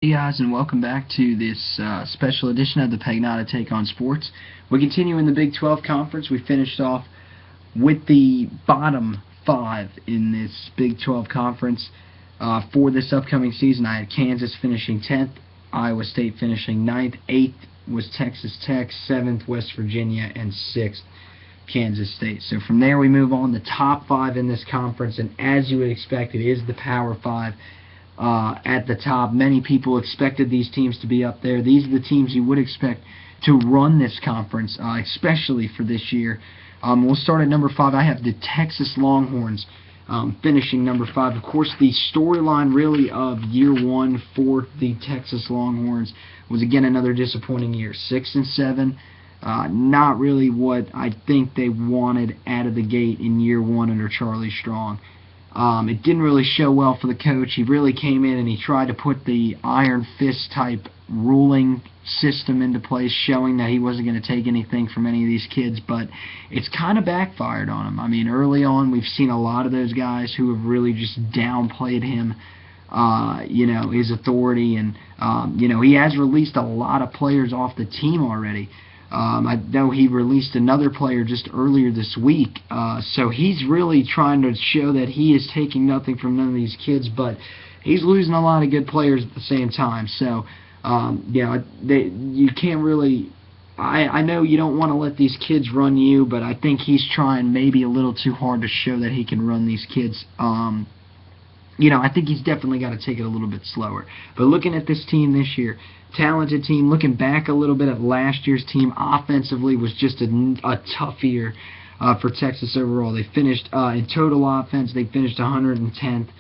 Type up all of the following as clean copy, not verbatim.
Hey guys, and welcome back to this special edition of the Pagnotta Take on Sports. We continue in the Big 12 Conference. We finished off with the bottom five in this Big 12 Conference for this upcoming season. I had Kansas finishing 10th, Iowa State finishing 9th, 8th was Texas Tech, 7th West Virginia, and 6th Kansas State. So from there we move on. The top five in this conference, and as you would expect, it is the Power Five. At the top. Many people expected these teams to be up there. These are the teams you would expect to run this conference, especially for this year. We'll start at number 5. I have the Texas Longhorns finishing number 5. Of course, the storyline really of year one for the Texas Longhorns was again another disappointing year. 6-7. Not really what I think they wanted out of the gate in year one under Charlie Strong. It didn't really show well for the coach. He really came in and he tried to put the iron fist type ruling system into place, showing that he wasn't going to take anything from any of these kids, but it's kind of backfired on him. I mean, early on we've seen a lot of those guys who have really just downplayed him, his authority, and he has released a lot of players off the team already. I know he released another player just earlier this week, so he's really trying to show that he is taking nothing from none of these kids, but he's losing a lot of good players at the same time. So, you can't really. I know you don't want to let these kids run you, but I think he's trying maybe a little too hard to show that he can run these kids. I think he's definitely got to take it a little bit slower. But looking at this team this year, talented team, looking back a little bit at last year's team, offensively was just a tough year for Texas overall. They finished, in total offense, they finished 110th.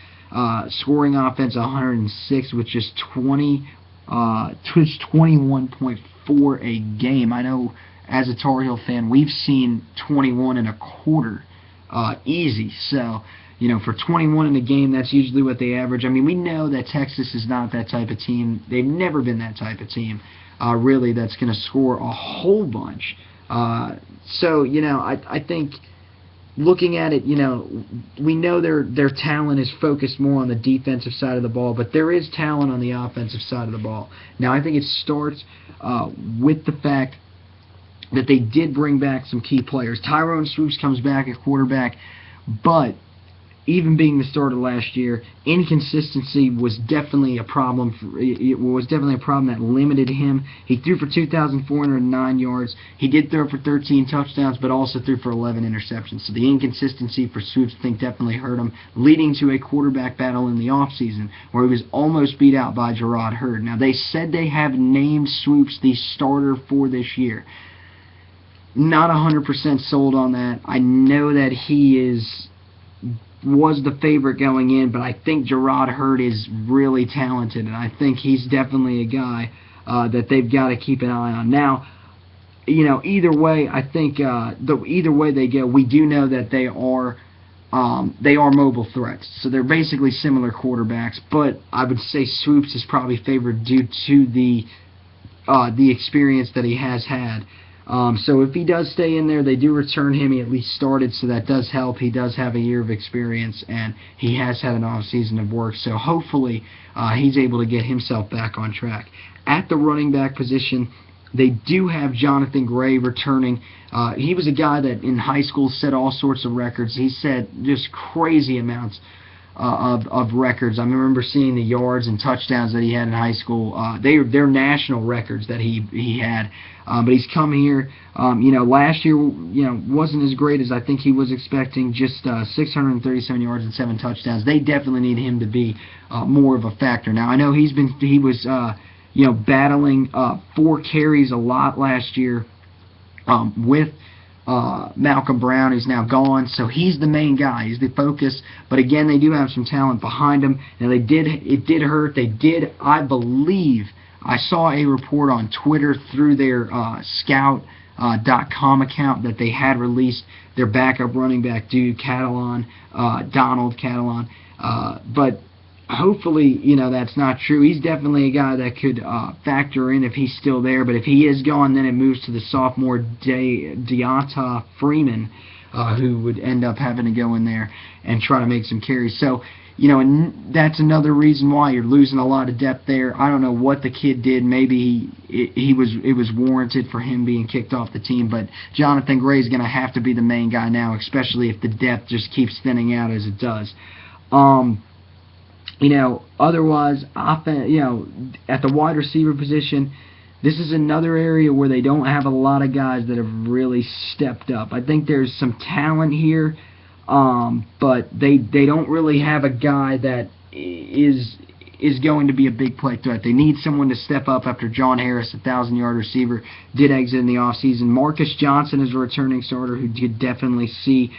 Scoring offense, 106, which is 21.4 a game. I know as a Tar Heel fan, we've seen 21 and a quarter easy. So, for 21 in a game, that's usually what they average. I mean, we know that Texas is not that type of team. They've never been that type of team, really, that's going to score a whole bunch. I think looking at it, we know their talent is focused more on the defensive side of the ball, but there is talent on the offensive side of the ball. Now, I think it starts with the fact that they did bring back some key players. Tyrone Swoops comes back at quarterback, but even being the starter last year, inconsistency was definitely a problem. It was definitely a problem that limited him. He threw for 2,409 yards. He did throw for 13 touchdowns, but also threw for 11 interceptions. So the inconsistency for Swoops, I think, definitely hurt him, leading to a quarterback battle in the offseason where he was almost beat out by Gerard Hurd. Now, they said they have named Swoops the starter for this year. Not 100% sold on that. I know that he was the favorite going in, but I think Gerard Hurd is really talented, and I think he's definitely a guy that they've got to keep an eye on. Now, either way, I think either way they go, we do know that they are mobile threats. So they're basically similar quarterbacks, but I would say Swoops is probably favored due to the experience that he has had. So if he does stay in there, they do return him. He at least started, so that does help. He does have a year of experience, and he has had an off-season of work. So hopefully he's able to get himself back on track. At the running back position, they do have Jonathan Gray returning. He was a guy that in high school set all sorts of records. He set just crazy amounts of records. I remember seeing the yards and touchdowns that he had in high school. They're national records that he had. But he's come here. Last year, wasn't as great as I think he was expecting. Just 637 yards and 7 touchdowns. They definitely need him to be more of a factor. Now I know he was battling 4 carries a lot last year with Malcolm Brown, who's now gone, so he's the main guy. He's the focus. But again, they do have some talent behind him. Now it did hurt. I believe, I saw a report on Twitter through their Scout.com account that they had released their backup running back, Donald Catalon. But hopefully, that's not true. He's definitely a guy that could factor in if he's still there. But if he is gone, then it moves to the sophomore Deonta Freeman, who would end up having to go in there and try to make some carries. So, and that's another reason why you're losing a lot of depth there. I don't know what the kid did. Maybe it was warranted for him being kicked off the team, but Jonathan Gray is going to have to be the main guy now, especially if the depth just keeps thinning out as it does. Otherwise, at the wide receiver position, this is another area where they don't have a lot of guys that have really stepped up. I think there's some talent here, but they don't really have a guy that is going to be a big play threat. They need someone to step up after John Harris, a 1,000-yard receiver, did exit in the offseason. Marcus Johnson is a returning starter who could definitely see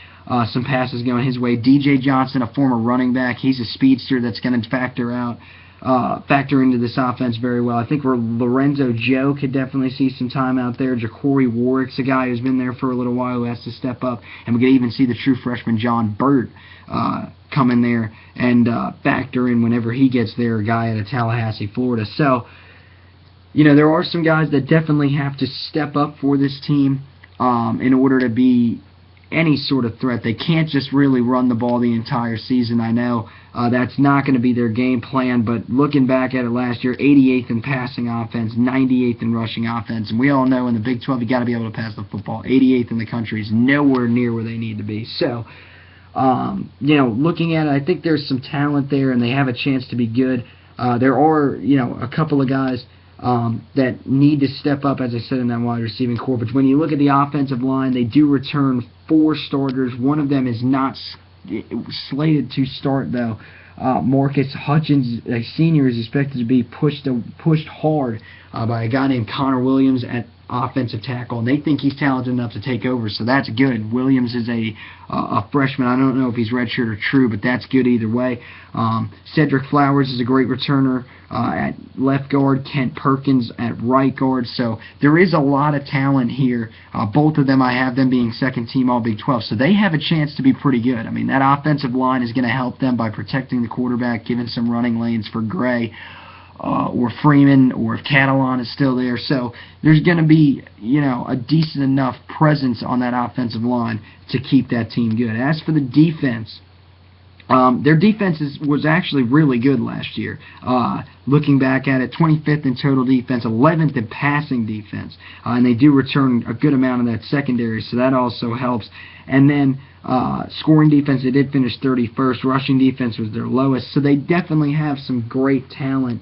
some passes going his way. DJ Johnson, a former running back, he's a speedster that's going to factor into this offense very well. I think Lorenzo Joe could definitely see some time out there. Ja'Cory Warwick's a guy who's been there for a little while who has to step up. And we could even see the true freshman John Burt come in there and factor in whenever he gets there, a guy out of Tallahassee, Florida. So, there are some guys that definitely have to step up for this team in order to be any sort of threat. They can't just really run the ball the entire season. I know that's not going to be their game plan, but looking back at it last year, 88th in passing offense, 98th in rushing offense, and we all know in the Big 12 you got to be able to pass the football. 88th in the country is nowhere near where they need to be. So, looking at it, I think there's some talent there, and they have a chance to be good. There are, a couple of guys that need to step up, as I said, in that wide receiving core. But when you look at the offensive line, they do return 4 starters. One of them is not slated to start, though. Marcus Hutchins, a senior, is expected to be pushed hard by a guy named Connor Williams at offensive tackle, and they think he's talented enough to take over, so that's good. Williams is a freshman. I don't know if he's redshirt or true, but that's good either way. Cedric Flowers is a great returner at left guard, Kent Perkins at right guard, so there is a lot of talent here. Both of them, I have them being second team all Big 12, so they have a chance to be pretty good. I mean, that offensive line is going to help them by protecting the quarterback, giving some running lanes for Gray, or Freeman, or if Catalan is still there. So there's going to be, a decent enough presence on that offensive line to keep that team good. As for the defense, their defense was actually really good last year. Looking back at it, 25th in total defense, 11th in passing defense, and they do return a good amount of that secondary, so that also helps. And then scoring defense, they did finish 31st. Rushing defense was their lowest, so they definitely have some great talent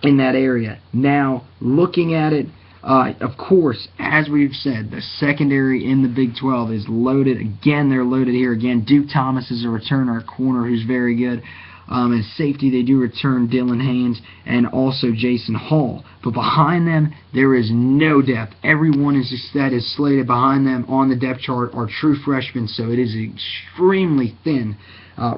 in that area. Now, looking at it, of course, as we've said, the secondary in the Big 12 is loaded. Again, they're loaded here. Again, Duke Thomas is a returner, corner who's very good. As safety, they do return Dylan Haynes and also Jason Hall. But behind them, there is no depth. Everyone that is slated behind them on the depth chart are true freshmen, so it is extremely thin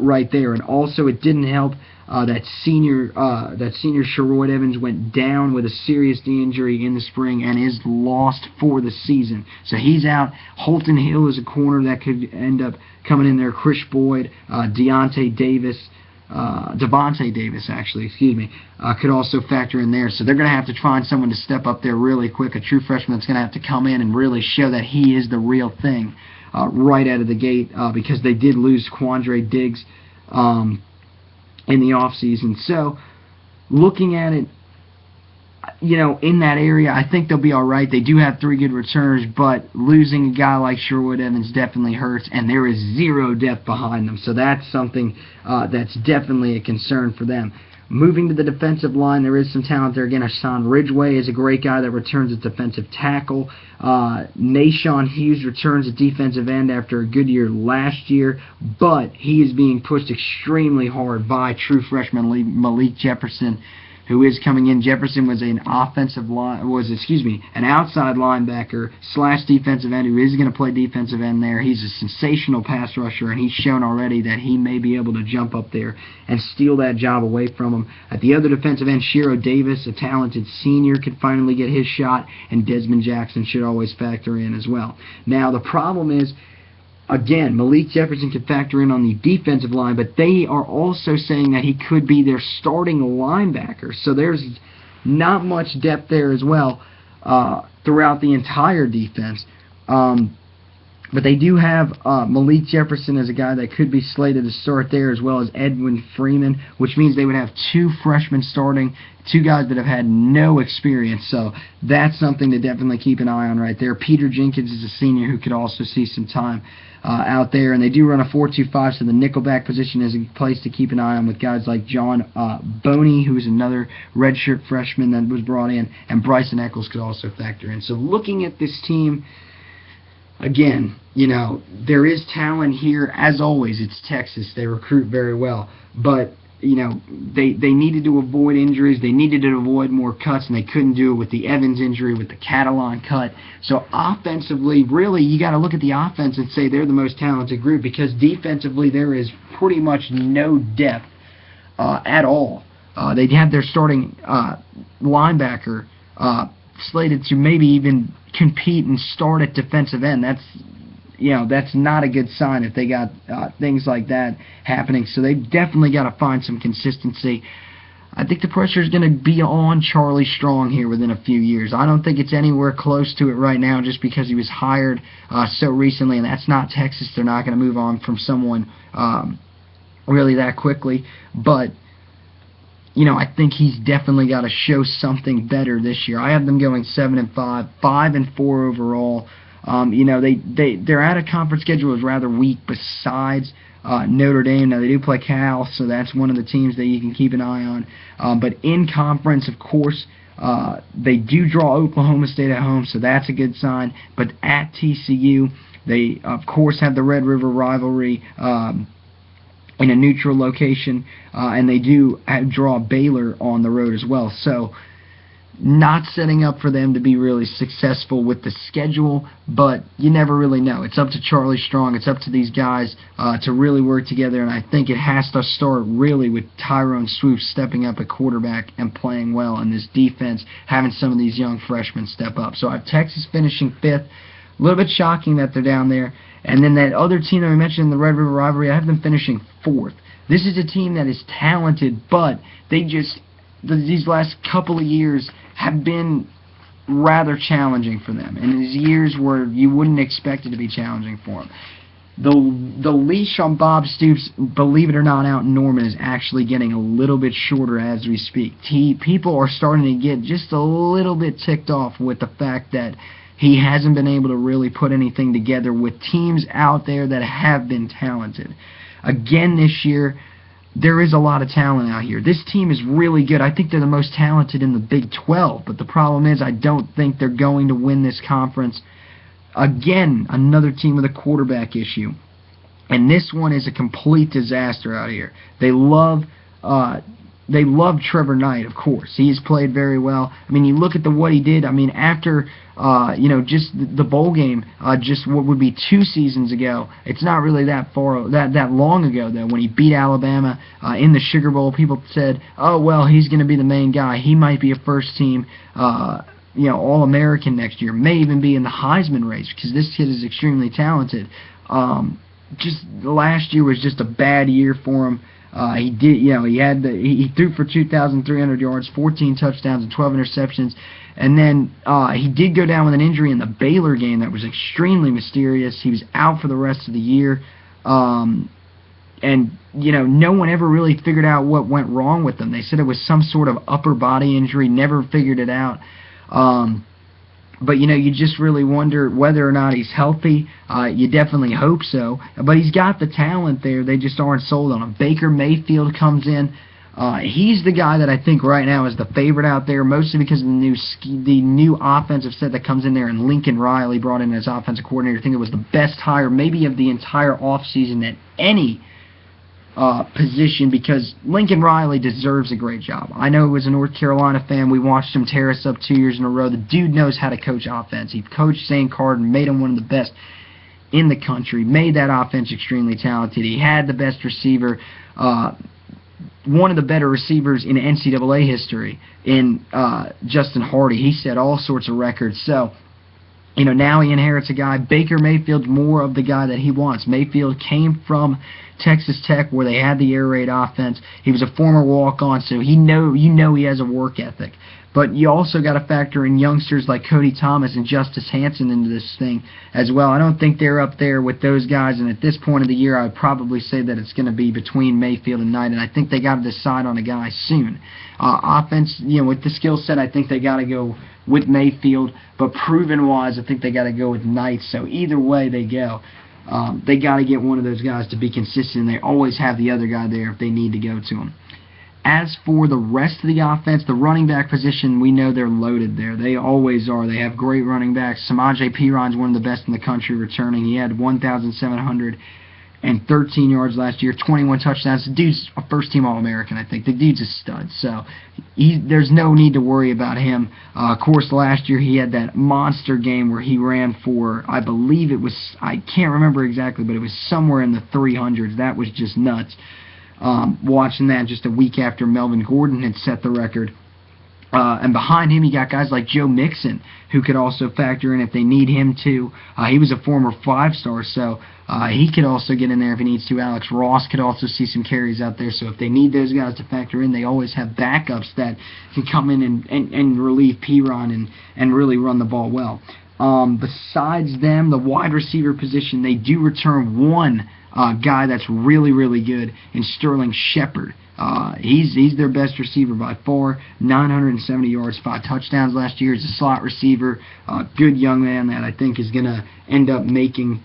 right there. And also, it didn't help that senior Sherrod Evans went down with a serious knee injury in the spring and is lost for the season. So he's out. Holton Hill is a corner that could end up coming in there. Chris Boyd, Devontae Davis, could also factor in there. So they're going to have to find someone to step up there really quick, a true freshman that's going to have to come in and really show that he is the real thing right out of the gate, because they did lose Quandre Diggs in the offseason. So looking at it, in that area, I think they'll be all right. They do have 3 good returners, but losing a guy like Sherwood Evans definitely hurts, and there is 0 depth behind them. So that's something that's definitely a concern for them. Moving to the defensive line, there is some talent there. Again, Hassan Ridgeway is a great guy that returns at defensive tackle. Nashawn Hughes returns at defensive end after a good year last year, but he is being pushed extremely hard by true freshman Malik Jefferson, who is coming in. Jefferson was an outside linebacker / defensive end who is going to play defensive end there. He's a sensational pass rusher, and he's shown already that he may be able to jump up there and steal that job away from him. At the other defensive end, Shiro Davis, a talented senior, could finally get his shot, and Desmond Jackson should always factor in as well. Now, the problem is, again, Malik Jefferson could factor in on the defensive line, but they are also saying that he could be their starting linebacker. So there's not much depth there as well throughout the entire defense. But they do have Malik Jefferson as a guy that could be slated to start there, as well as Edwin Freeman, which means they would have 2 freshmen starting, 2 guys that have had no experience. So that's something to definitely keep an eye on right there. Peter Jenkins is a senior who could also see some time out there. And they do run a 4-2-5, so the nickelback position is a place to keep an eye on with guys like John Boney, who's another redshirt freshman that was brought in, and Bryson Eccles could also factor in. So looking at this team, again, you know, there is talent here. As always, it's Texas. They recruit very well. But, you know, they needed to avoid injuries. They needed to avoid more cuts, and they couldn't do it with the Evans injury, with the Catalan cut. So offensively, really, you got to look at the offense and say they're the most talented group, because defensively there is pretty much no depth at all. They have their starting linebacker slated to maybe even compete and start at defensive end. That's not a good sign if they got things like that happening. So they've definitely got to find some consistency. I think the pressure is going to be on Charlie Strong here within a few years. I don't think it's anywhere close to it right now, just because he was hired so recently, and that's not Texas. They're not going to move on from someone really that quickly. But you know, I think he's definitely got to show something better this year. I have them going 7-5, 5-4 overall. You know, their out-of-conference schedule is rather weak besides Notre Dame. Now, they do play Cal, so that's one of the teams that you can keep an eye on. But in conference, of course, they do draw Oklahoma State at home, so that's a good sign. But at TCU, they, of course, have the Red River rivalry in a neutral location, and they do draw Baylor on the road as well. So not setting up for them to be really successful with the schedule, but you never really know. It's up to Charlie Strong. It's up to these guys to really work together, and I think it has to start really with Tyrone Swoops stepping up at quarterback and playing well, and this defense having some of these young freshmen step up. So I have Texas finishing 5th. A little bit shocking that they're down there. And then that other team that we mentioned in the Red River rivalry, I have them finishing 4th. This is a team that is talented, but they just, these last couple of years have been rather challenging for them. And these years where you wouldn't expect it to be challenging for them. The leash on Bob Stoops, believe it or not, out in Norman is actually getting a little bit shorter as we speak. People are starting to get just a little bit ticked off with the fact that he hasn't been able to really put anything together with teams out there that have been talented. Again, this year, there is a lot of talent out here. This team is really good. I think they're the most talented in the Big 12, but the problem is I don't think they're going to win this conference. Again, another team with a quarterback issue. And this one is a complete disaster out here. They love Trevor Knight, of course. He's played very well. I mean, you look at what he did. I mean, after just the bowl game, just what would be 2 seasons ago. It's not really that long ago though. When he beat Alabama in the Sugar Bowl, people said, "Oh well, he's going to be the main guy. He might be a first-team, All-American next year. May even be in the Heisman race because this kid is extremely talented." Just last year was just a bad year for him. He threw for 2,300 yards, 14 touchdowns, and 12 interceptions. And then he did go down with an injury in the Baylor game that was extremely mysterious. He was out for the rest of the year. And no one ever really figured out what went wrong with him. They said it was some sort of upper body injury, never figured it out. But, you just really wonder whether or not he's healthy. You definitely hope so. But he's got the talent there. They just aren't sold on him. Baker Mayfield comes in. He's the guy that I think right now is the favorite out there, mostly because of the new offensive set that comes in there, and Lincoln Riley brought in as offensive coordinator. I think it was the best hire maybe of the entire offseason at any position, because Lincoln Riley deserves a great job. I know he was a North Carolina fan. We watched him tear us up 2 years in a row. The dude knows how to coach offense. He coached St. Carden, made him one of the best in the country, made that offense extremely talented. He had the best receiver, one of the better receivers in NCAA history in Justin Hardy. He set all sorts of records. So Now he inherits a guy. Baker Mayfield's more of the guy that he wants. Mayfield came from Texas Tech, where they had the air raid offense. He was a former walk-on, so he has a work ethic. But you also got to factor in youngsters like Cody Thomas and Justice Hanson into this thing as well. I don't think they're up there with those guys, and at this point of the year, I would probably say that it's going to be between Mayfield and Knight, and I think they got to decide on a guy soon. Offense, with the skill set, I think they got to go with Mayfield, but proven-wise, I think they got to go with Knight. So either way they go, they got to get one of those guys to be consistent, and they always have the other guy there if they need to go to him. As for the rest of the offense, the running back position, we know they're loaded there. They always are. They have great running backs. Samaje Perine one of the best in the country returning. He had 1,713 yards last year, 21 touchdowns. The dude's a first-team All-American, I think. The dude's a stud, so there's no need to worry about him. Of course, last year he had that monster game where he ran for, I believe it was, I can't remember exactly, but it was somewhere in the 300s. That was just nuts. Watching that just a week after Melvin Gordon had set the record. And behind him, you got guys like Joe Mixon, who could also factor in if they need him to. He was a former 5-star, so he could also get in there if he needs to. Alex Ross could also see some carries out there, so if they need those guys to factor in, they always have backups that can come in and relieve Perine and really run the ball well. Besides them, the wide receiver position, they do return one guy that's really, really good in Sterling Shepard. He's their best receiver by far. 970 yards, 5 touchdowns last year. He's a slot receiver, good young man that I think is going to end up making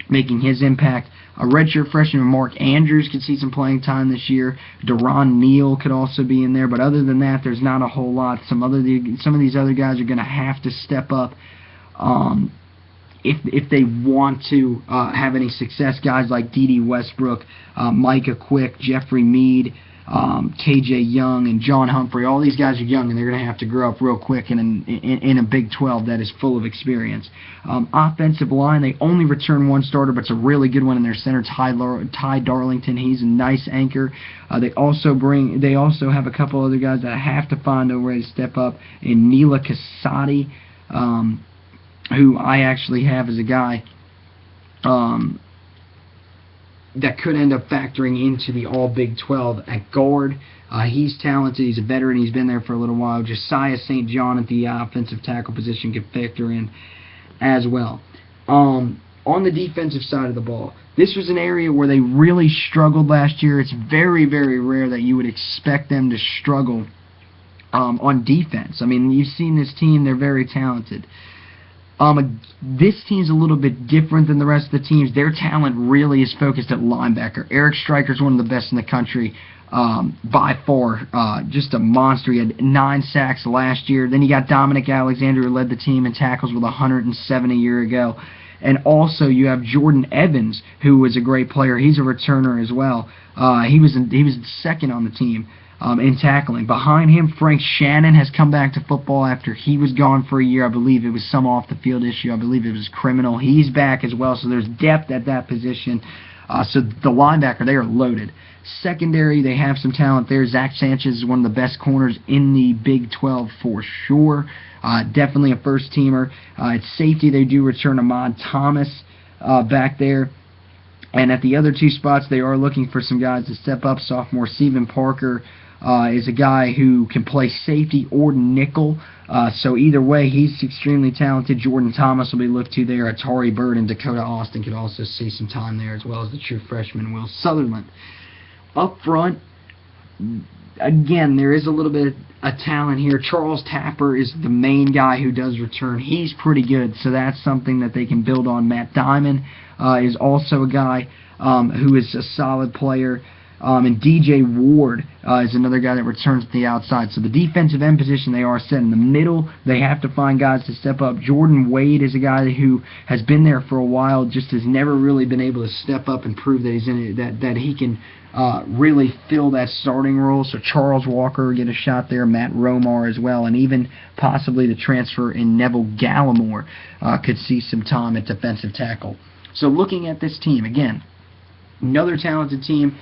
his impact. A redshirt freshman Mark Andrews could see some playing time this year. Deron Neal could also be in there, but other than that, there's not a whole lot. Some of these other guys are going to have to step up if they want to have any success. Guys like D.D. Westbrook, Micah Quick, Jeffrey Mead, K.J. Young, and John Humphrey. All these guys are young, and they're going to have to grow up real quick in a Big 12 that is full of experience. Offensive line, they only return one starter, but it's a really good one in their center, Ty Darlington. He's a nice anchor. They also have a couple other guys that have to find a way to step up. In Neela Casati, who I actually have as a guy that could end up factoring into the All Big 12 at guard. He's talented. He's a veteran. He's been there for a little while. Josiah St. John at the offensive tackle position could factor in as well. On the defensive side of the ball, this was an area where they really struggled last year. It's very, very rare that you would expect them to struggle on defense. I mean, you've seen this team. They're very talented. This team's a little bit different than the rest of the teams. Their talent really is focused at linebacker. Eric Stryker's one of the best in the country by far. Just a monster. He had 9 sacks last year. Then you got Dominic Alexander, who led the team in tackles with 107 a year ago. And also you have Jordan Evans, who was a great player. He's a returner as well. He was second on the team in tackling. Behind him, Frank Shannon has come back to football after he was gone for a year. I believe it was some off-the-field issue. I believe it was criminal. He's back as well, so there's depth at that position. So the linebacker, they are loaded. Secondary, they have some talent there. Zach Sanchez is one of the best corners in the Big 12 for sure. Definitely a first-teamer. At safety, they do return Ahmad Thomas back there. And at the other 2 spots, they are looking for some guys to step up. Sophomore Stephen Parker is a guy who can play safety or nickel. So either way, he's extremely talented. Jordan Thomas will be looked to there. Atari Bird and Dakota Austin could also see some time there, as well as the true freshman Will Sutherland. Up front, again, there is a little bit of talent here. Charles Tapper is the main guy who does return. He's pretty good, so that's something that they can build on. Matt Diamond is also a guy who is a solid player. And DJ Ward is another guy that returns to the outside. So the defensive end position, they are set. In the middle, they have to find guys to step up. Jordan Wade is a guy who has been there for a while, just has never really been able to step up and prove that he's in it, that he can really fill that starting role. So Charles Walker get a shot there, Matt Romar as well, and even possibly the transfer in Neville Gallimore could see some time at defensive tackle. So looking at this team, again, another talented team.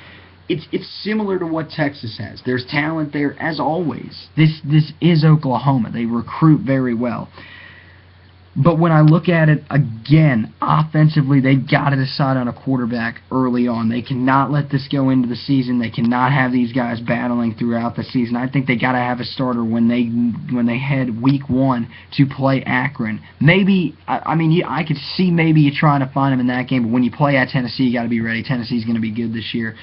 It's similar to what Texas has. There's talent there as always. This is Oklahoma. They recruit very well. But when I look at it again, offensively, they've got to decide on a quarterback early on. They cannot let this go into the season. They cannot have these guys battling throughout the season. I think they got to have a starter when they head week 1 to play Akron. Maybe, I could see maybe you trying to find him in that game, but when you play at Tennessee, you got to be ready. Tennessee's going to be good this year.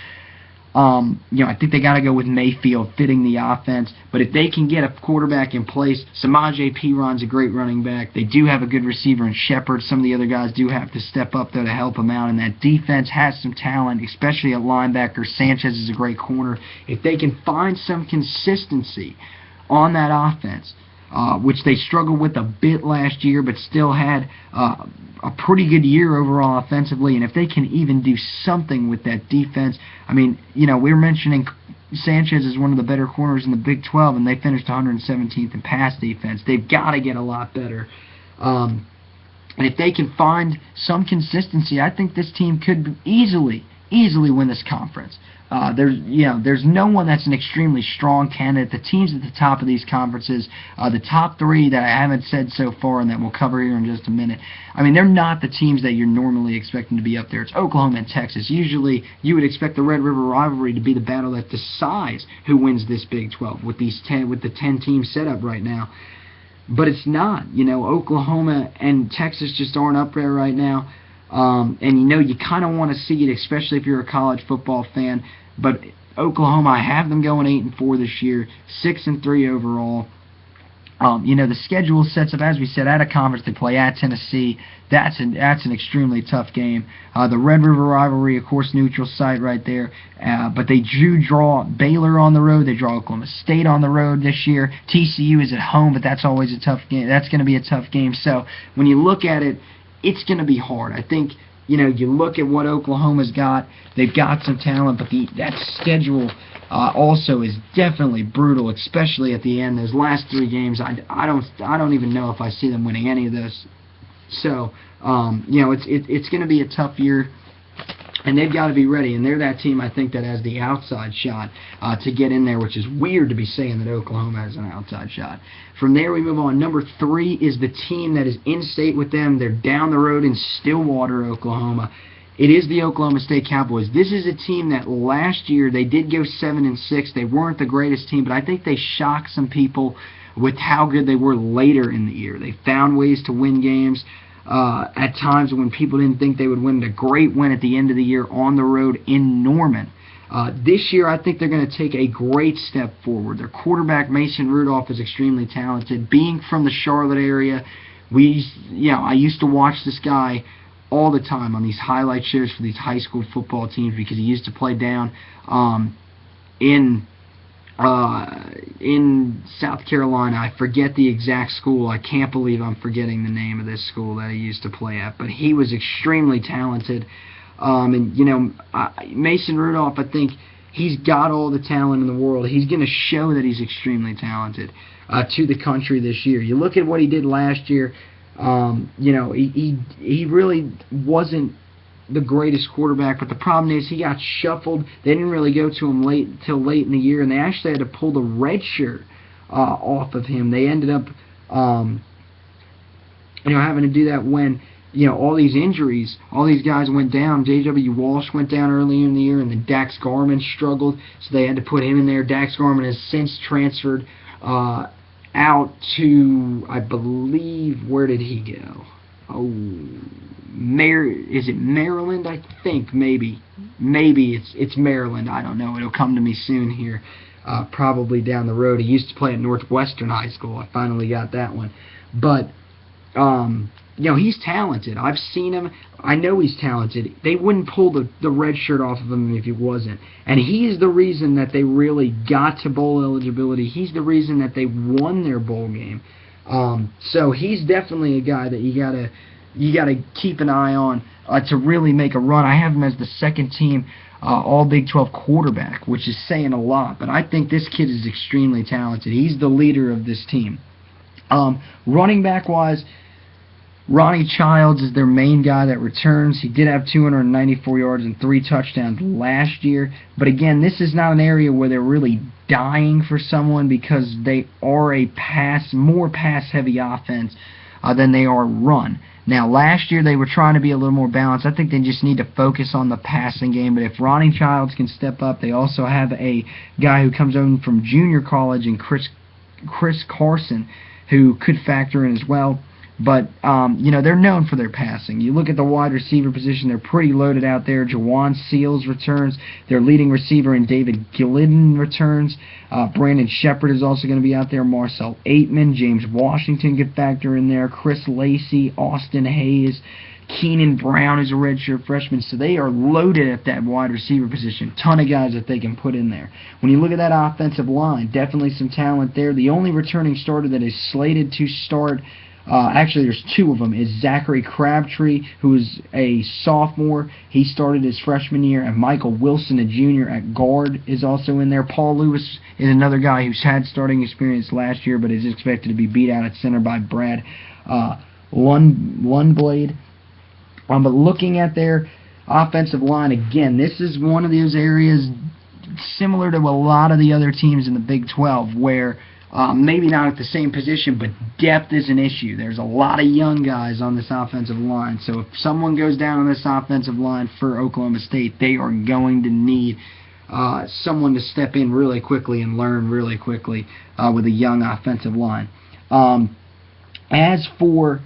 I think they got to go with Mayfield fitting the offense. But if they can get a quarterback in place, Samaje Perine a great running back. They do have a good receiver in Shepard. Some of the other guys do have to step up, though, to help them out. And that defense has some talent, especially at linebacker. Sanchez is a great corner. If they can find some consistency on that offense, which they struggled with a bit last year, but still had a pretty good year overall offensively. And if they can even do something with that defense, we were mentioning Sanchez is one of the better corners in the Big 12, and they finished 117th in pass defense. They've got to get a lot better. And if they can find some consistency, I think this team could easily win this conference. There's no one that's an extremely strong candidate. The teams at the top of these conferences, the top 3 that I haven't said so far and that we'll cover here in just a minute, they're not the teams that you're normally expecting to be up there. It's Oklahoma and Texas. Usually you would expect the Red River rivalry to be the battle that decides who wins this Big 12 with the 10-team setup right now. But it's not. Oklahoma and Texas just aren't up there right now. And you kind of want to see it, especially if you're a college football fan. But Oklahoma, I have them going 8-4 this year, 6-3 overall. The schedule sets up, as we said, at a conference. They play at Tennessee. That's an extremely tough game. The Red River rivalry, of course, neutral site right there. But they do draw Baylor on the road. They draw Oklahoma State on the road this year. TCU is at home, but that's always a tough game. That's going to be a tough game. So when you look at it, it's going to be hard. I think, you look at what Oklahoma's got. They've got some talent, but that schedule also is definitely brutal, especially at the end. Those last 3 games, I don't even know if I see them winning any of those. So, it's going to be a tough year, and they've got to be ready. And they're that team, I think, that has the outside shot to get in there, which is weird to be saying that Oklahoma has an outside shot. From there, we move on. Number 3 is the team that is in-state with them. They're down the road in Stillwater, Oklahoma. It is the Oklahoma State Cowboys. This is a team that last year, they did go 7-6. They weren't the greatest team, but I think they shocked some people with how good they were later in the year. They found ways to win games at times when people didn't think they would win. A great win at the end of the year on the road in Norman. This year, I think they're going to take a great step forward. Their quarterback, Mason Rudolph, is extremely talented. Being from the Charlotte area, I used to watch this guy all the time on these highlight shows for these high school football teams because he used to play down in South Carolina. I forget the exact school. I can't believe I'm forgetting the name of this school that he used to play at. But he was extremely talented. Mason Rudolph, I think he's got all the talent in the world. He's going to show that he's extremely talented to the country this year. You look at what he did last year. He really wasn't the greatest quarterback, but the problem is he got shuffled. They didn't really go to him till late in the year, and they actually had to pull the red shirt off of him. They ended up having to do that when all these injuries, all these guys went down. J.W. Walsh went down earlier in the year, and then Dax Garman struggled, so they had to put him in there. Dax Garman has since transferred out to, I believe, where did he go? Is it Maryland? I think maybe it's Maryland. I don't know. It'll come to me soon here, probably down the road. He used to play at Northwestern High School. I finally got that one, but he's talented. I've seen him. I know he's talented. They wouldn't pull the red shirt off of him if he wasn't. And he's the reason that they really got to bowl eligibility. He's the reason that they won their bowl game. So he's definitely a guy that you gotta keep an eye on to really make a run. I have him as the second team All Big 12 quarterback, which is saying a lot. But I think this kid is extremely talented. He's the leader of this team. Running back wise, Ronnie Childs is their main guy that returns. He did have 294 yards and 3 touchdowns last year. But again, this is not an area where they're really dying for someone because they are a more pass-heavy offense. than they are run. Now, last year they were trying to be a little more balanced. I think they just need to focus on the passing game. But if Ronnie Childs can step up, they also have a guy who comes over from junior college, and Chris Carson, who could factor in as well. But, they're known for their passing. You look at the wide receiver position, they're pretty loaded out there. Jawan Seals returns. Their leading receiver in David Glidden returns. Brandon Shepard is also going to be out there. Marcel Aitman, James Washington could factor in there. Chris Lacey, Austin Hayes, Keenan Brown is a redshirt freshman. So they are loaded at that wide receiver position. Ton of guys that they can put in there. When you look at that offensive line, definitely some talent there. The only returning starter that is slated to start, actually there's two of them, is Zachary Crabtree, who is a sophomore. He started his freshman year, and Michael Wilson, a junior at guard, is also in there. Paul Lewis is another guy who's had starting experience last year, but is expected to be beat out at center by Brad Lundblade. But looking at their offensive line, again, this is one of those areas similar to a lot of the other teams in the Big 12 where maybe not at the same position, but depth is an issue. There's a lot of young guys on this offensive line. So if someone goes down on this offensive line for Oklahoma State, they are going to need someone to step in really quickly and learn really quickly with a young offensive line. As for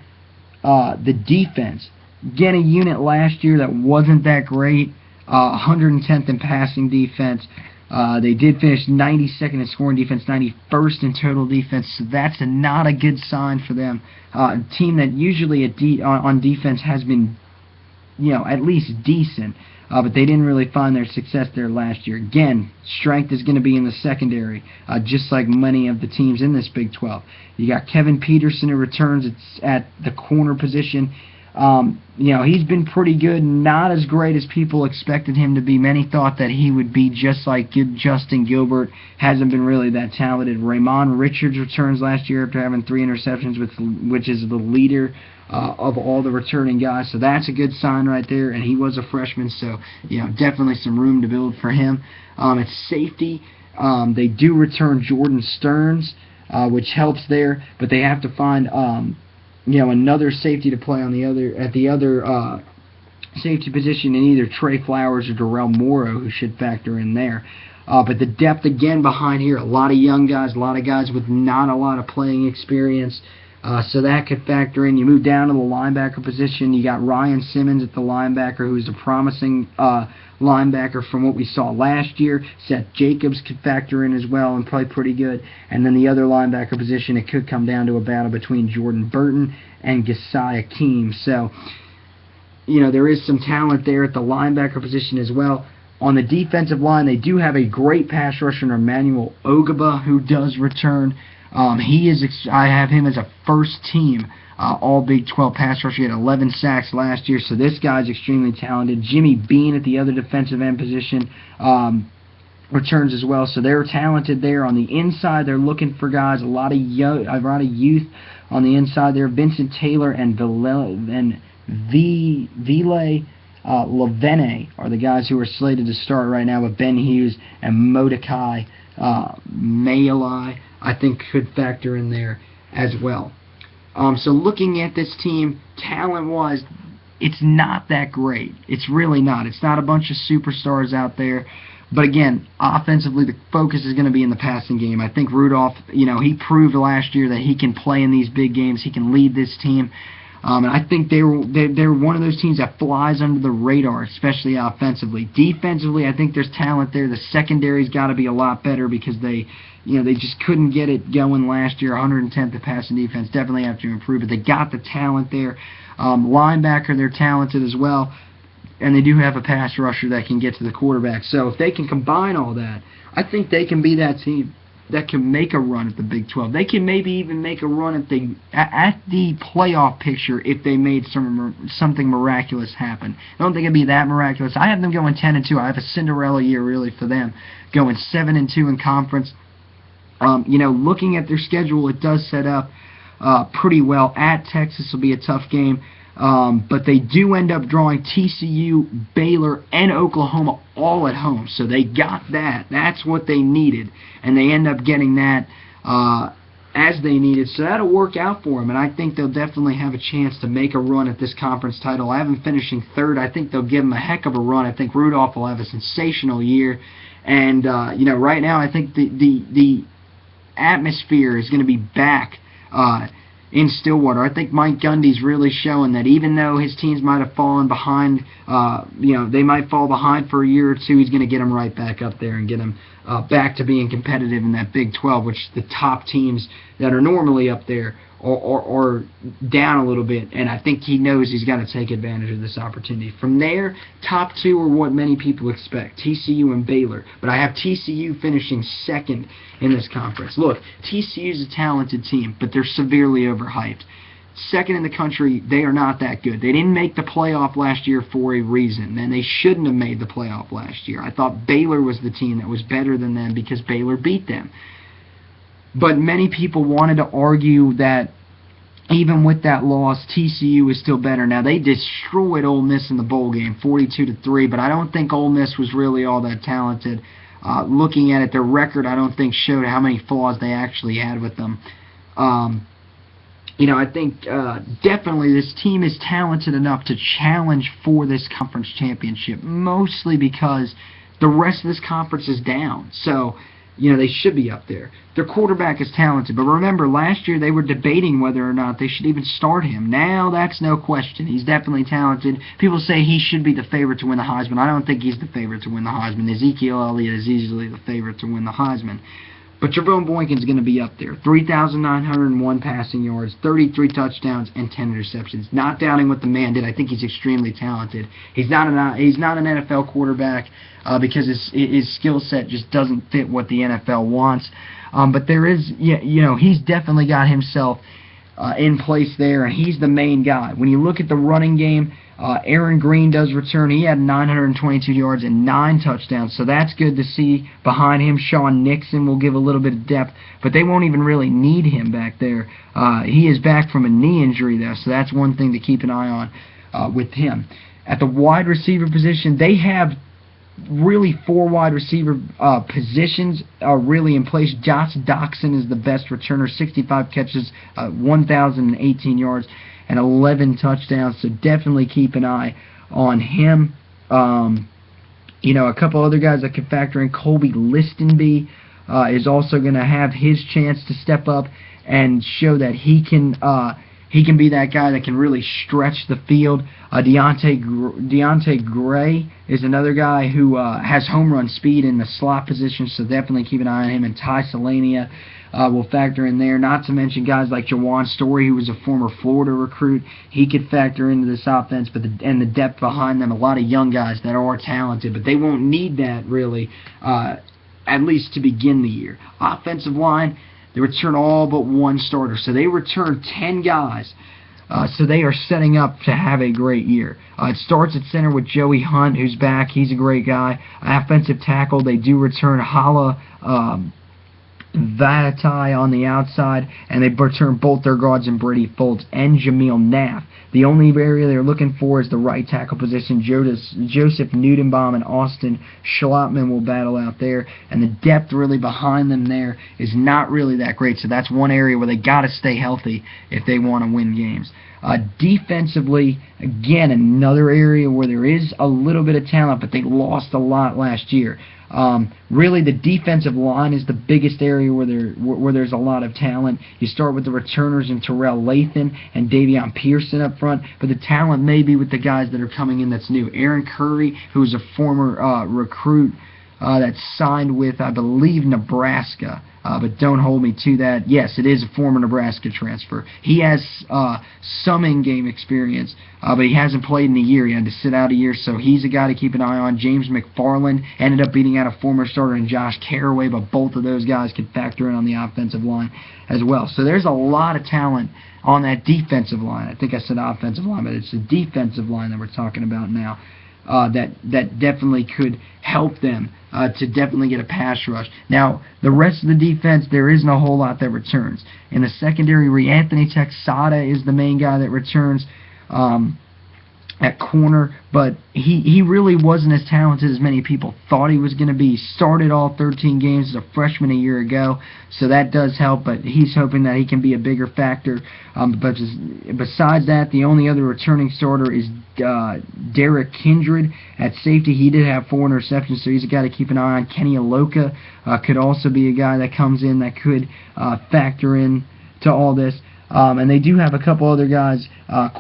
the defense, again, a unit last year that wasn't that great, 110th in passing defense. They did finish 92nd in scoring defense, 91st in total defense, so that's not a good sign for them. A team that usually on defense has been, at least decent, but they didn't really find their success there last year. Again, strength is going to be in the secondary, just like many of the teams in this Big 12. You got Kevin Peterson who returns at the corner position. He's been pretty good, not as great as people expected him to be. Many thought that he would be just like Justin Gilbert. Hasn't been really that talented. Raymond Richards returns last year after having 3 interceptions, which is the leader of all the returning guys. So that's a good sign right there, and he was a freshman, so definitely some room to build for him. At safety, they do return Jordan Stearns, which helps there, but they have to find another safety to play on at the other safety position in either Trey Flowers or Darrell Morrow, who should factor in there. But the depth again behind here, a lot of young guys, a lot of guys with not a lot of playing experience. So that could factor in. You move down to the linebacker position. You got Ryan Simmons at the linebacker, who's a promising linebacker from what we saw last year. Seth Jacobs could factor in as well and play pretty good. And then the other linebacker position, it could come down to a battle between Jordan Burton and Gasai Akeem. So, there is some talent there at the linebacker position as well. On the defensive line, they do have a great pass rusher in Emmanuel Ogaba, who does return. I have him as a first-team all Big 12 pass rusher. He had 11 sacks last year, so this guy's extremely talented. Jimmy Bean at the other defensive end position returns as well, so they're talented there. On the inside, they're looking for guys, a lot of youth on the inside there. Vincent Taylor and Vile Levene are the guys who are slated to start right now, with Ben Hughes and Mordecai Mayali, I think, could factor in there as well. So looking at this team, talent-wise, it's not that great. It's really not. It's not a bunch of superstars out there. But again, offensively, the focus is going to be in the passing game. I think Rudolph, he proved last year that he can play in these big games. He can lead this team. And I think they're one of those teams that flies under the radar, especially offensively. Defensively, I think there's talent there. The secondary's got to be a lot better because they just couldn't get it going last year. 110th in passing defense, definitely have to improve. But they got the talent there. Linebacker, they're talented as well, and they do have a pass rusher that can get to the quarterback. So if they can combine all that, I think they can be that team that can make a run at the Big 12. They can maybe even make a run at the playoff picture if they made something miraculous happen. I don't think it'd be that miraculous. I have them going 10-2. I have a Cinderella year really for them, going 7-2 in conference. Looking at their schedule, it does set up pretty well. At Texas will be a tough game. But they do end up drawing TCU, Baylor, and Oklahoma all at home. So they got that. That's what they needed. And they end up getting that as they needed, so that'll work out for them, and I think they'll definitely have a chance to make a run at this conference title. I have them finishing third. I think they'll give them a heck of a run. I think Rudolph will have a sensational year, and right now I think the atmosphere is going to be back in Stillwater. I think Mike Gundy's really showing that even though his teams might have fallen behind, they might fall behind for a year or two, he's going to get them right back up there and get them back to being competitive in that Big 12, which the top teams that are normally up there are down a little bit, and I think he knows he's got to take advantage of this opportunity. From there, top two are what many people expect, TCU and Baylor, but I have TCU finishing second in this conference. Look, TCU's a talented team, but they're severely overhyped. Second in the country, they are not that good. They didn't make the playoff last year for a reason, and they shouldn't have made the playoff last year. I thought Baylor was the team that was better than them because Baylor beat them. But many people wanted to argue that even with that loss, TCU is still better. Now, they destroyed Ole Miss in the bowl game, 42-3, but I don't think Ole Miss was really all that talented. Looking at it, their record I don't think showed how many flaws they actually had with them. I think definitely this team is talented enough to challenge for this conference championship, mostly because the rest of this conference is down. So, they should be up there. Their quarterback is talented, but remember, last year they were debating whether or not they should even start him. Now, that's no question. He's definitely talented. People say he should be the favorite to win the Heisman. I don't think he's the favorite to win the Heisman. Ezekiel Elliott is easily the favorite to win the Heisman. But Jerome Boykin's going to be up there. 3,901 passing yards, 33 touchdowns, and 10 interceptions. Not doubting what the man did. I think he's extremely talented. He's not an NFL quarterback because his skill set just doesn't fit what the NFL wants. But there is, he's definitely got himself in place there, and he's the main guy. When you look at the running game, Aaron Green does return. He had 922 yards and 9 touchdowns, so that's good to see. Behind him, Sean Nixon will give a little bit of depth, but they won't even really need him back there. He is back from a knee injury, though, so that's one thing to keep an eye on with him. At the wide receiver position, they have really 4 wide receiver positions are really in place. Josh Doxson is the best returner, 65 catches, 1,018 yards, and 11 touchdowns, so definitely keep an eye on him. A couple other guys that could factor in. Colby Listenby is also going to have his chance to step up and show that he can be that guy that can really stretch the field. Deontay Gray is another guy who has home run speed in the slot position, so definitely keep an eye on him. And Ty Solania will factor in there. Not to mention guys like Jawan Story, who was a former Florida recruit. He could factor into this offense, and the depth behind them. A lot of young guys that are talented, but they won't need that really, at least to begin the year. Offensive line, they return all but 1 starter, so they return 10 guys. So they are setting up to have a great year. It starts at center with Joey Hunt, who's back. He's a great guy. Offensive tackle, they do return Hala Vatatai on the outside, and they return both their guards in Brady Foltz and Jameel Naff. The only area they're looking for is the right tackle position. Joseph Nudenbaum and Austin Schlottman will battle out there, and the depth really behind them there is not really that great, so that's one area where they got to stay healthy if they want to win games. Defensively, again, another area where there is a little bit of talent, but they lost a lot last year. Really, the defensive line is the biggest area where there's a lot of talent. You start with the returners in Terrell Lathan and Davion Pearson up front, but the talent may be with the guys that are coming in that's new. Aaron Curry, who is a former recruit that's signed with, I believe, Nebraska. But don't hold me to that. Yes, it is a former Nebraska transfer. He has some in-game experience, but he hasn't played in a year. He had to sit out a year, so he's a guy to keep an eye on. James McFarland ended up beating out a former starter in Josh Carraway, but both of those guys could factor in on the offensive line as well. So there's a lot of talent on that defensive line. I think I said offensive line, but it's the defensive line that we're talking about now. That definitely could help them to definitely get a pass rush. Now, the rest of the defense, there isn't a whole lot that returns. In the secondary, Anthony Texada is the main guy that returns. at corner, but he really wasn't as talented as many people thought he was going to be. He started all 13 games as a freshman a year ago, so that does help, but he's hoping that he can be a bigger factor. But besides that, the only other returning starter is Derek Kindred at safety. He did have 4 interceptions, so he's a guy to keep an eye on. Kenny Aloka could also be a guy that comes in that could factor in to all this. And they do have a couple other guys.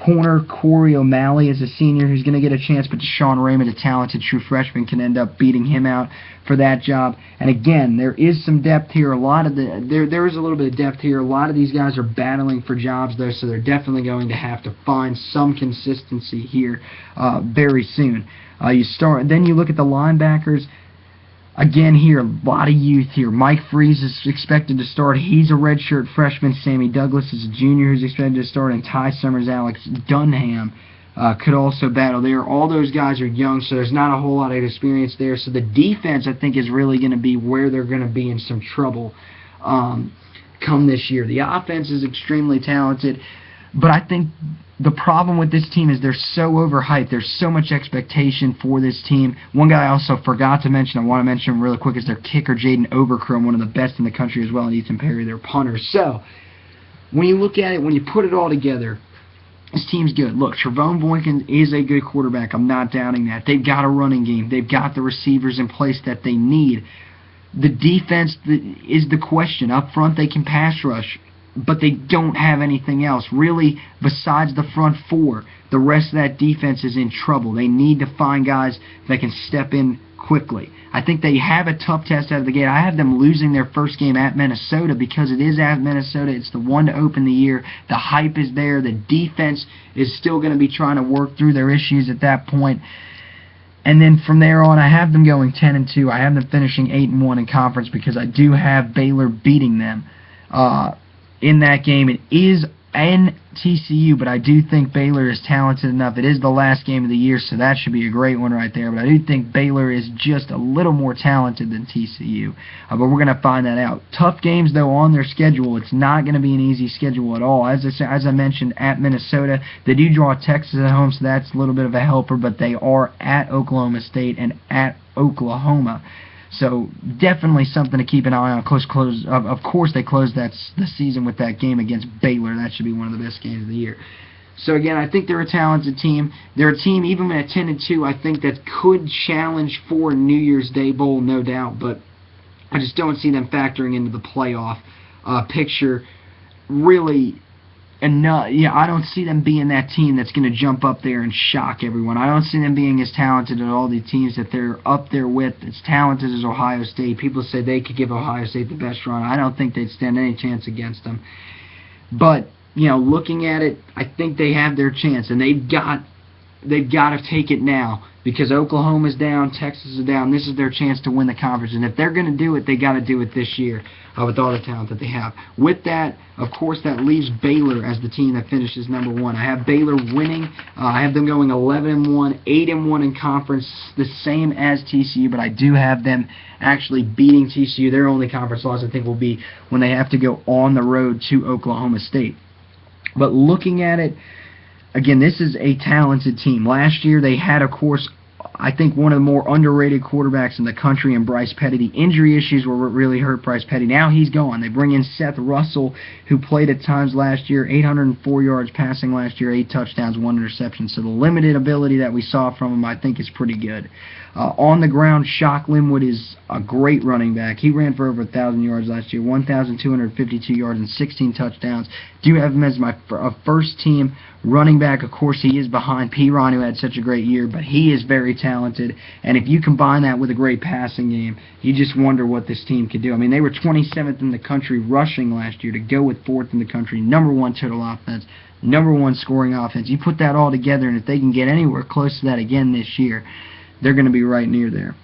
Corner Corey O'Malley is a senior who's going to get a chance, but Deshaun Raymond, a talented true freshman, can end up beating him out for that job. And again, there is some depth here. There is a little bit of depth here. A lot of these guys are battling for jobs, though, so they're definitely going to have to find some consistency here very soon. Then you look at the linebackers. Again here, a lot of youth here. Mike Freeze is expected to start. He's a redshirt freshman. Sammy Douglas is a junior who's expected to start. And Ty Summers, Alex Dunham could also battle there. All those guys are young, so there's not a whole lot of experience there. So the defense, I think, is really going to be where they're going to be in some trouble come this year. The offense is extremely talented, but I think the problem with this team is they're so overhyped. There's so much expectation for this team. One guy I also forgot to mention, I want to mention him really quick, is their kicker, Jaden Overcrow, one of the best in the country as well, and Ethan Perry, their punter. So, when you look at it, when you put it all together, this team's good. Look, Trevone Boykin is a good quarterback. I'm not doubting that. They've got a running game. They've got the receivers in place that they need. The defense is the question. Up front, they can pass rush, but they don't have anything else. Really, besides the front 4, the rest of that defense is in trouble. They need to find guys that can step in quickly. I think they have a tough test out of the gate. I have them losing their first game at Minnesota because it is at Minnesota. It's the one to open the year. The hype is there. The defense is still going to be trying to work through their issues at that point. And then from there on, I have them going 10-2. I have them finishing 8-1 in conference because I do have Baylor beating them in that game. It is in TCU, but I do think Baylor is talented enough. It is the last game of the year, so that should be a great one right there. But I do think Baylor is just a little more talented than TCU. But we're going to find that out. Tough games, though, on their schedule. It's not going to be an easy schedule at all. As I mentioned, at Minnesota, they do draw Texas at home, so that's a little bit of a helper, but they are at Oklahoma State and at Oklahoma. So definitely something to keep an eye on. Of course, they closed the season with that game against Baylor. That should be one of the best games of the year. So again, I think they're a talented team. They're a team, even at 10-2, I think that could challenge for New Year's Day Bowl, no doubt. But I just don't see them factoring into the playoff picture really enough. Yeah, I don't see them being that team that's going to jump up there and shock everyone. I don't see them being as talented as all the teams that they're up there with. As talented as Ohio State. People say they could give Ohio State the best run. I don't think they'd stand any chance against them. But, you know, looking at it, I think they have their chance, and they've got to take it now because Oklahoma's down, Texas is down. This is their chance to win the conference, and if they're going to do it, they got to do it this year with all the talent that they have. With that, of course, that leaves Baylor as the team that finishes number 1. I have Baylor winning. I have them going 11-1, 8-1 in conference, the same as TCU, but I do have them actually beating TCU. Their only conference loss, I think, will be when they have to go on the road to Oklahoma State. But looking at it, again, this is a talented team. Last year they had, of course, I think one of the more underrated quarterbacks in the country in Bryce Petty. The injury issues were what really hurt Bryce Petty. Now he's gone. They bring in Seth Russell, who played at times last year, 804 yards passing last year, 8 touchdowns, 1 interception. So the limited ability that we saw from him, I think, is pretty good. On the ground, Shock Linwood is a great running back. He ran for over 1,000 yards last year, 1,252 yards and 16 touchdowns. Do have him as my first-team running back. Of course, he is behind Piron, who had such a great year, but he is very talented. And if you combine that with a great passing game, you just wonder what this team could do. I mean, they were 27th in the country rushing last year to go with 4th in the country, number 1 total offense, number 1 scoring offense. You put that all together, and if they can get anywhere close to that again this year, they're going to be right near there.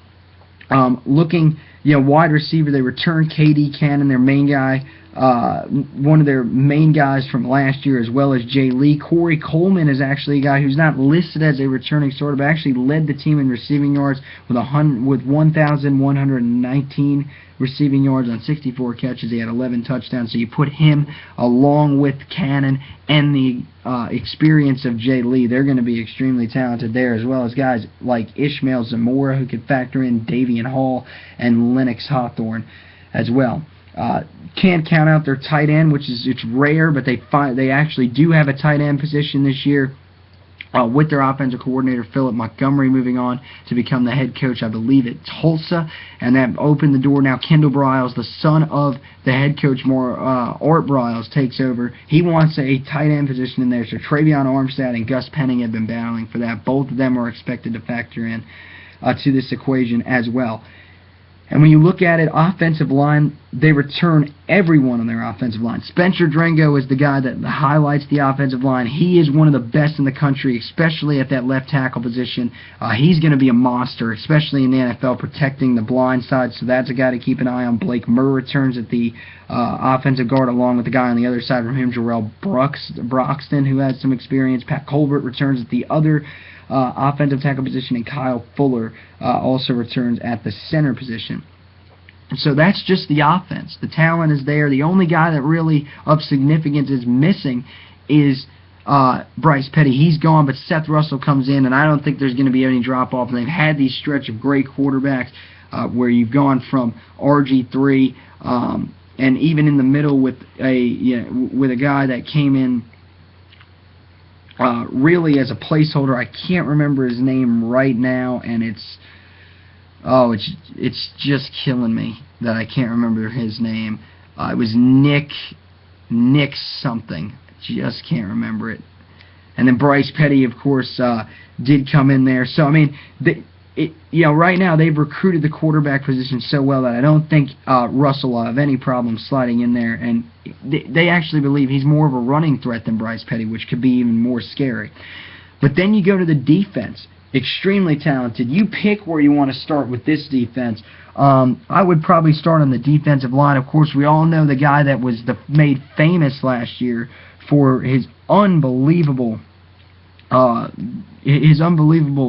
Looking, wide receiver, they return K.D. Cannon, their main guy, one of their main guys from last year, as well as Jay Lee. Corey Coleman is actually a guy who's not listed as a returning starter, but actually led the team in receiving yards with 1,119 receiving yards on 64 catches. He had 11 touchdowns. So you put him along with Cannon and the experience of Jay Lee. They're going to be extremely talented there, as well as guys like Ishmael Zamora, who could factor in Davian Hall and Lennox Hawthorne as well. Can't count out their tight end, which is it's rare, but they actually do have a tight end position this year. With their offensive coordinator, Philip Montgomery, moving on to become the head coach, I believe, at Tulsa. And that opened the door. Now Kendall Briles, the son of the head coach, Art Briles, takes over. He wants a tight end position in there. So Travion Armstead and Gus Penning have been battling for that. Both of them are expected to factor in to this equation as well. And when you look at it, offensive line, they return everyone on their offensive line. Spencer Drengo is the guy that highlights the offensive line. He is one of the best in the country, especially at that left tackle position. He's going to be a monster, especially in the NFL, protecting the blind side, so that's a guy to keep an eye on. Blake Murr returns at the offensive guard, along with the guy on the other side from him, Jarrell Broxton, who has some experience. Pat Colbert returns at the other offensive tackle position, and Kyle Fuller also returns at the center position. So that's just the offense. The talent is there. The only guy that really of significance is missing is Bryce Petty. He's gone, but Seth Russell comes in, and I don't think there's going to be any drop-off. And they've had these stretch of great quarterbacks where you've gone from RG3 and even in the middle with a guy that came in really as a placeholder. I can't remember his name right now, and it's just killing me that I can't remember his name. It was Nick something. Just can't remember it. And then Bryce Petty, of course, did come in there. So I mean, right now they've recruited the quarterback position so well that I don't think Russell will have any problem sliding in there. And they actually believe he's more of a running threat than Bryce Petty, which could be even more scary. But then you go to the defense. Extremely talented. You pick where you want to start with this defense. I would probably start on the defensive line. Of course, we all know the guy that was made famous last year for his unbelievable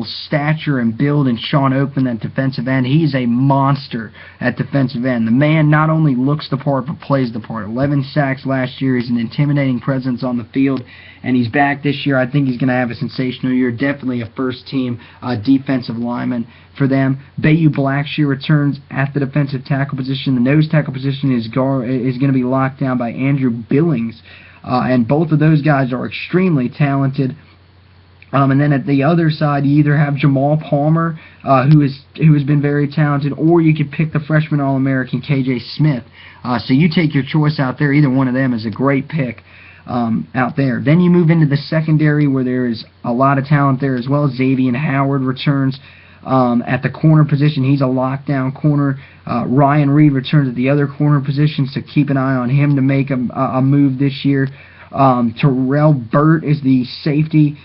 stature and build, and Sean Oakman at defensive end. He's a monster at defensive end. The man not only looks the part, but plays the part. 11 sacks last year. He's an intimidating presence on the field, and he's back this year. I think he's going to have a sensational year. Definitely a first-team defensive lineman for them. Bayou Blackshear returns at the defensive tackle position. The nose tackle position is going to be locked down by Andrew Billings, and both of those guys are extremely talented. And then at the other side, you either have Jamal Palmer, who has been very talented, or you could pick the freshman All-American KJ Smith. So you take your choice out there. Either one of them is a great pick out there. Then you move into the secondary, where there is a lot of talent there as well. Xavier Howard returns at the corner position. He's a lockdown corner. Ryan Reed returns at the other corner position, so keep an eye on him to make a move this year. Terrell Burt is the safety.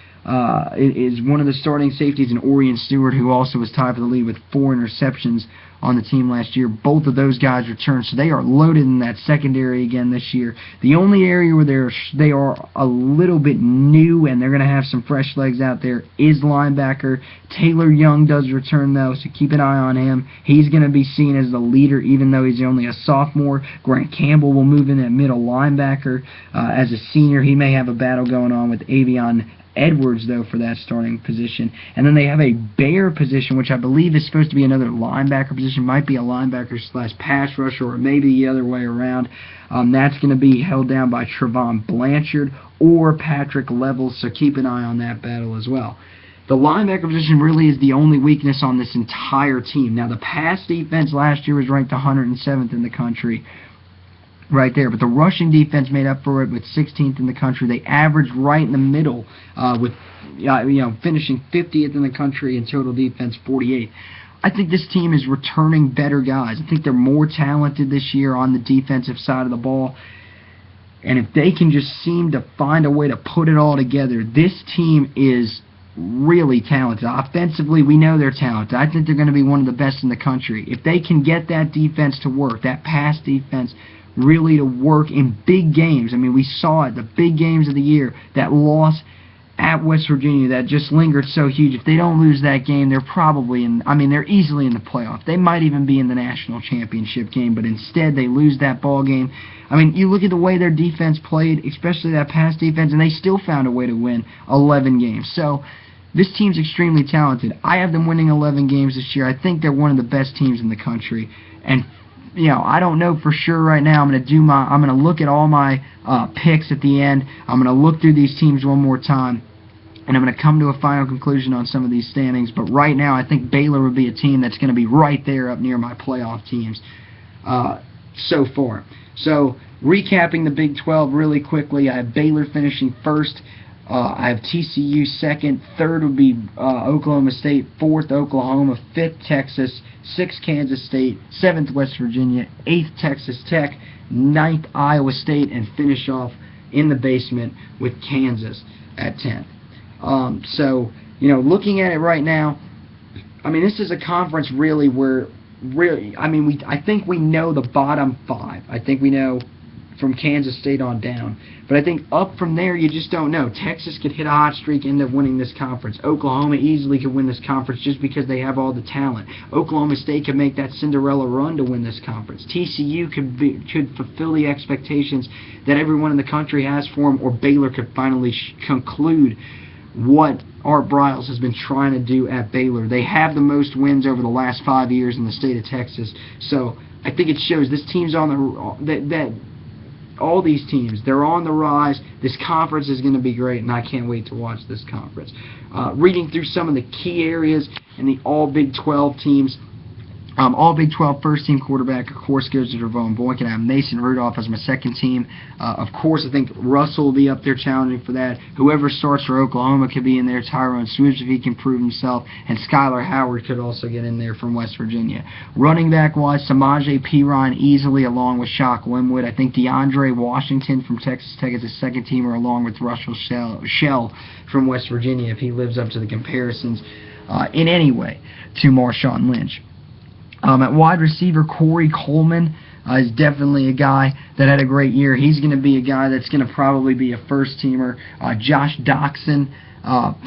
Is one of the starting safeties, and Orion Stewart, who also was tied for the lead with 4 interceptions on the team last year. Both of those guys return, so they are loaded in that secondary again this year. The only area where they are a little bit new, and they're going to have some fresh legs out there, is linebacker. Taylor Young does return, though, so keep an eye on him. He's going to be seen as the leader, even though he's only a sophomore. Grant Campbell will move in at middle linebacker as a senior. He may have a battle going on with Avion Edwards, though, for that starting position. And then they have a Bear position, which I believe is supposed to be another linebacker position. Might be a linebacker / pass rusher, or maybe the other way around. That's going to be held down by Trevon Blanchard or Patrick Levels, so keep an eye on that battle as well. The linebacker position really is the only weakness on this entire team. Now, the pass defense last year was ranked 107th in the country, right there, but the rushing defense made up for it with 16th in the country. They averaged right in the middle, with finishing 50th in the country, in total defense 48th. I think this team is returning better guys. I think they're more talented this year on the defensive side of the ball, and if they can just seem to find a way to put it all together, this team is really talented. Offensively, we know they're talented. I think they're going to be one of the best in the country. If they can get that defense to work, that pass defense, really to work in big games. I mean, we saw it, the big games of the year, that loss at West Virginia that just lingered so huge. If they don't lose that game, they're probably in, I mean, they're easily in the playoff. They might even be in the national championship game, but instead they lose that ball game. I mean, you look at the way their defense played, especially that pass defense, and they still found a way to win 11 games. So this team's extremely talented. I have them winning 11 games this year. I think they're one of the best teams in the country. And you know, I don't know for sure right now. I'm going to look at all my picks at the end. I'm going to look through these teams one more time, and I'm going to come to a final conclusion on some of these standings. But right now, I think Baylor would be a team that's going to be right there up near my playoff teams so far. So, recapping the Big 12 really quickly, I have Baylor finishing first. I have TCU second. Third would be Oklahoma State. Fourth, Oklahoma. Fifth, Texas. Sixth, Kansas State. Seventh, West Virginia. Eighth, Texas Tech. Ninth, Iowa State. And finish off in the basement with Kansas at 10th. So, you know, looking at it right now, I mean, this is a conference really where, I think we know the bottom five. I think we know from Kansas State on down. But I think up from there, you just don't know. Texas could hit a hot streak, end up winning this conference. Oklahoma easily could win this conference just because they have all the talent. Oklahoma State could make that Cinderella run to win this conference. TCU could fulfill the expectations that everyone in the country has for them, or Baylor could finally conclude what Art Briles has been trying to do at Baylor. They have the most wins over the last 5 years in the state of Texas. So I think it shows this team's on the all these teams, they're on the rise. This conference is going to be great, and I can't wait to watch this conference. Reading through some of the key areas in the all Big 12 teams. All Big 12 first-team quarterback, of course, goes to Devon Boykin. I have Mason Rudolph as my second team. Of course, I think Russell will be up there challenging for that. Whoever starts for Oklahoma could be in there. Tyrone Swoops, if he can prove himself. And Skylar Howard could also get in there from West Virginia. Running back-wise, Samaje Perine easily along with Shock Linwood. I think DeAndre Washington from Texas Tech is a second-teamer along with Russell Shell from West Virginia if he lives up to the comparisons in any way to Marshawn Lynch. At wide receiver, Corey Coleman is definitely a guy that had a great year. He's going to be a guy that's going to probably be a first-teamer. Josh Doxson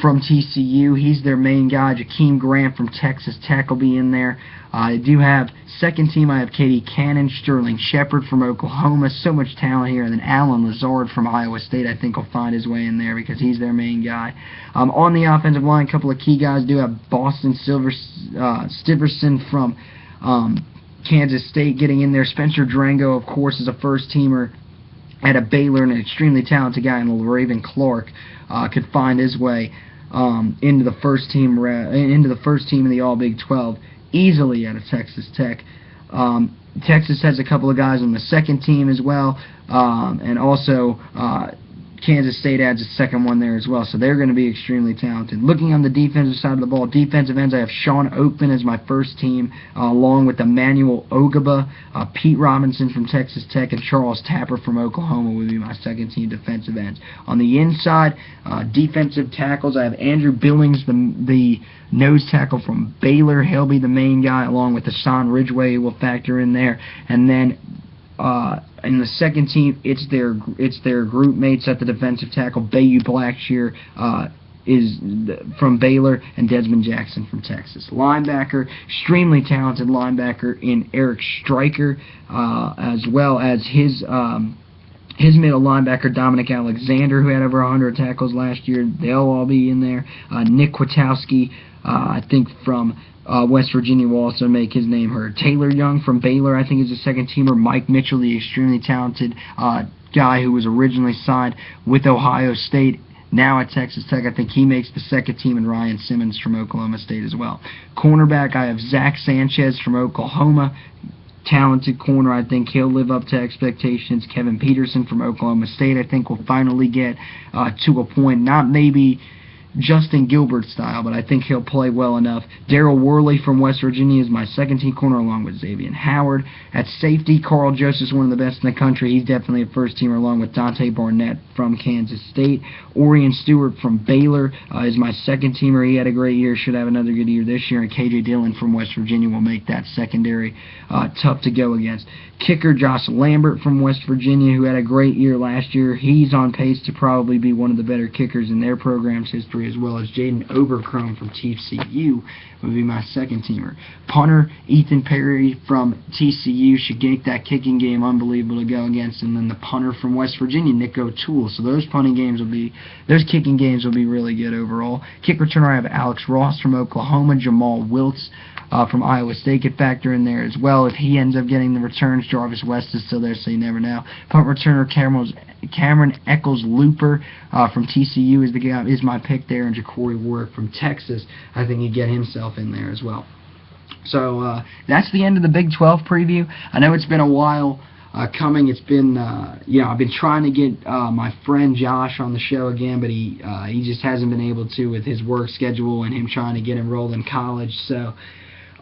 from TCU, he's their main guy. Jakeem Grant from Texas Tech will be in there. I do have second team, I have Katie Cannon, Sterling Shepard from Oklahoma. So much talent here. And then Alan Lazard from Iowa State, I think, will find his way in there because he's their main guy. On the offensive line, a couple of key guys do have Boston Stiverson from Kansas State getting in there. Spencer Drango, of course, is a first-teamer at a Baylor, and an extremely talented guy in Raven Clark could find his way into the first team in the All Big 12 easily out of Texas Tech. Texas has a couple of guys on the second team as well, and also Kansas State adds a second one there as well, so they're going to be extremely talented. Looking on the defensive side of the ball, defensive ends, I have Sean Oakman as my first team, along with Emmanuel Ogaba, Pete Robinson from Texas Tech, and Charles Tapper from Oklahoma will be my second team defensive ends. On the inside, defensive tackles, I have Andrew Billings, the nose tackle from Baylor. He'll be the main guy, along with Hassan Ridgeway, who will factor in there. And then in the second team, it's their group mates at the defensive tackle. Bayou Blackshear is from Baylor, and Desmond Jackson from Texas. Linebacker, extremely talented linebacker in Eric Stryker, as well as his middle linebacker, Dominic Alexander, who had over 100 tackles last year. They'll all be in there. Nick Kwiatkowski, I think from West Virginia, will also make his name heard. Taylor Young from Baylor, I think, is a second-teamer. Mike Mitchell, the extremely talented guy who was originally signed with Ohio State, now at Texas Tech, I think he makes the second team, and Ryan Simmons from Oklahoma State as well. Cornerback, I have Zach Sanchez from Oklahoma. Talented corner. I think he'll live up to expectations. Kevin Peterson from Oklahoma State, I think, will finally get to a point, not maybe Justin Gilbert style, but I think he'll play well enough. Darrell Worley from West Virginia is my second-team corner, along with Xavier Howard. At safety, Carl Joseph's one of the best in the country. He's definitely a first-teamer, along with Dante Barnett from Kansas State. Orion Stewart from Baylor is my second-teamer. He had a great year, should have another good year this year. And K.J. Dillon from West Virginia will make that secondary tough to go against. Kicker, Josh Lambert from West Virginia, who had a great year last year. He's on pace to probably be one of the better kickers in their program's history, as well as Jaden Oberchrome from TCU would be my second-teamer. Punter, Ethan Perry from TCU should make that kicking game unbelievable to go against. And then the punter from West Virginia, Nick O'Toole. So those kicking games will be really good overall. Kick returner, I have Alex Ross from Oklahoma, Jamal Wiltz from Iowa State could factor in there as well. If he ends up getting the returns, Jarvis West is still there, so you never know. Punt returner, Cameron Eccles-Looper from TCU is my pick there, and Ja'Cory Warwick from Texas. I think he'd get himself in there as well. So that's the end of the Big 12 preview. I know it's been a while coming. It's been, I've been trying to get my friend Josh on the show again, but he just hasn't been able to with his work schedule and him trying to get enrolled in college. So,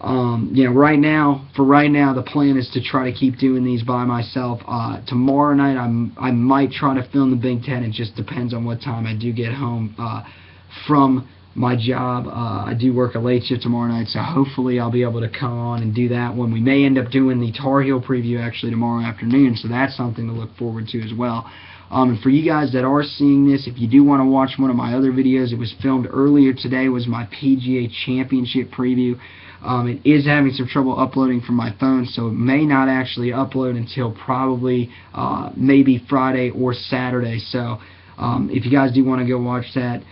right now, the plan is to try to keep doing these by myself. Tomorrow night, I might try to film the Big Ten. It just depends on what time I do get home from my job. I do work a late shift tomorrow night, so hopefully I'll be able to come on and do that one. We may end up doing the Tar Heel preview actually tomorrow afternoon, so that's something to look forward to as well. And for you guys that are seeing this, if you do want to watch one of my other videos, it was filmed earlier today, was my PGA Championship preview. It is having some trouble uploading from my phone, so it may not actually upload until probably maybe Friday or Saturday. So if you guys do want to go watch that,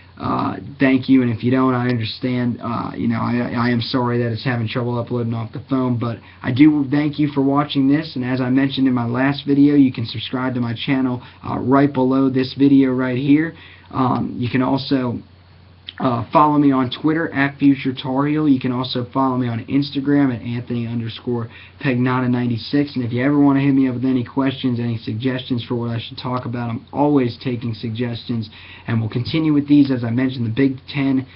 thank you. And if you don't, I understand. I am sorry that it's having trouble uploading off the phone, but I do thank you for watching this. And as I mentioned in my last video, you can subscribe to my channel right below this video right here. You can also follow me on Twitter at FutureTarHeel. You can also follow me on Instagram at Anthony_Pagnotta96. And if you ever want to hit me up with any questions, any suggestions for what I should talk about, I'm always taking suggestions. And we'll continue with these. As I mentioned, the Big Ten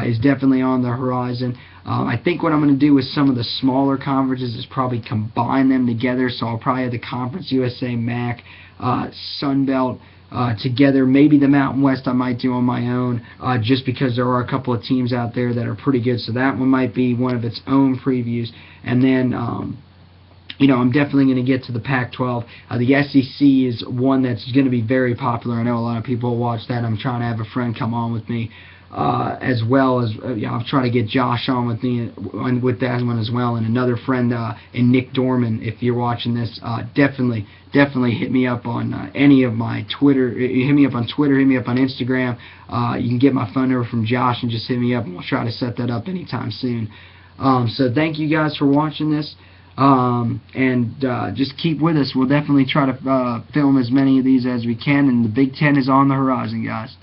is definitely on the horizon. I think what I'm going to do with some of the smaller conferences is probably combine them together. So I'll probably have the Conference USA, MAC, Sun Belt, together. Maybe the Mountain West I might do on my own, just because there are a couple of teams out there that are pretty good, so that one might be one of its own previews. And then I'm definitely going to get to the Pac-12. The SEC is one that's going to be very popular. I know a lot of people watch that. I'm trying to have a friend come on with me, as well as I'm trying to get Josh on with me with that one as well, and another friend in Nick Dorman. If you're watching this, definitely hit me up on any of my Twitter. Hit me up on Twitter. Hit me up on Instagram. You can get my phone number from Josh and just hit me up, and we'll try to set that up anytime soon. So thank you guys for watching this. Just keep with us. We'll definitely try to film as many of these as we can, and the Big Ten is on the horizon, guys.